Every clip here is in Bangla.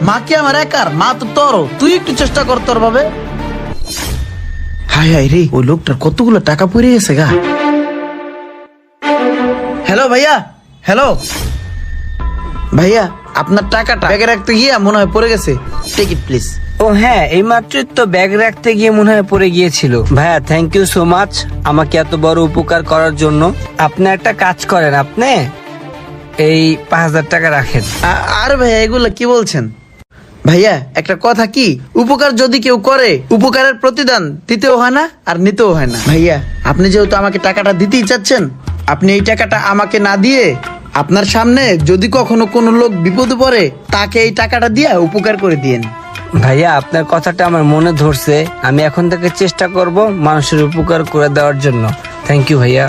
মা কি আমার একার? মা তো তোরও। তুই একটু চেষ্টা কর তোর ভাবে। হাই হাই রে, ওই লোকটার কতগুলো টাকা পড়ে গেছে গা। হ্যালো ভাইয়া, হ্যালো ভাইয়া, আপনার টাকাটা ব্যাগে রাখতে গিয়ে মনে হয় পড়ে গেছে। Take it please. ও হ্যাঁ, এই মাত্রই তো ব্যাগ রাখতে গিয়ে মনে হয় পড়ে গিয়েছিল। ভাইয়া থ্যাংক ইউ সো মাচ আমাকে এত বড় উপকার করার জন্য। আপনি একটা কাজ করেন, আপনি এই 5,000 টাকা রাখেন। আরে ভাইয়া এগুলো কি বলছেন? ভাইয়া একটা কথা কি, উপকার যদি কেউ করে উপকারের প্রতিদান দিতেও হয় না আর নিতেও হয় না। ভাইয়া আপনি যেহেতু আমাকে টাকাটা দিতেই চাচ্ছেন, আপনি এই টাকাটা আমাকে না দিয়ে আপনার সামনে যদি কখনো কোনো লোক বিপদে পড়ে তাকে এই টাকাটা দিয়ে উপকার করে দিয়েন। ভাইয়া আপনার কথাটা আমার মনে ধরছে, আমি এখন থেকে চেষ্টা করব মানুষের উপকার করে দেওয়ার জন্য। থ্যাংক ইউ ভাইয়া।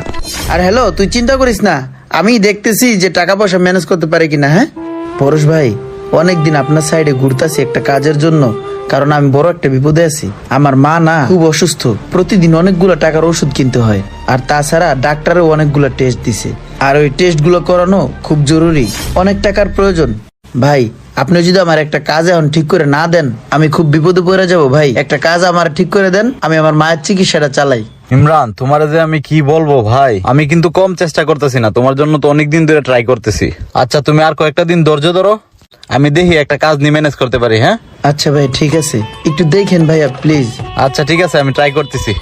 আর হ্যালো, তুই চিন্তা করিস না, আমি দেখতেছি যে টাকা পয়সা ম্যানেজ করতে পারে কিনা। হ্যাঁ পরশ ভাই, অনেকদিন আপনার সাইডে ঘুরতাছি একটা কাজের জন্য, কারণ আমি বড় একটা বিপদে আছি। আমার মা না খুব অসুস্থ, প্রতিদিন অনেকগুলো টাকার ওষুধ কিনতে হয়, আর তাছাড়া ডাক্তারও অনেকগুলো টেস্ট দিছে, আর ওই টেস্ট গুলো করানো খুব জরুরি, অনেক টাকার প্রয়োজন। ভাই আপনি যদি আমার একটা কাজ এখন ঠিক করে না দেন আমি খুব বিপদে পড়ে যাব। ভাই একটা কাজ আমার ঠিক করে দেন, আমি আমার মায়ের চিকিৎসাটা চালাই। ইমরান, তোমার যে আমি কি বলবো ভাই, আমি কিন্তু কম চেষ্টা করতেছি না, তোমার জন্য তো অনেকদিন ধরে ট্রাই করতেছি। আচ্ছা তুমি আর কয়েকটা দিন ধৈর্য ধরো, আমি দেখি একটা কাজ নিয়ে ম্যানেজ করতে পারি। হ্যাঁ আচ্ছা ভাই ঠিক আছে, একটু দেখেন ভাইয়া প্লিজ। আচ্ছা ঠিক আছে, আমি ট্রাই করতেছি।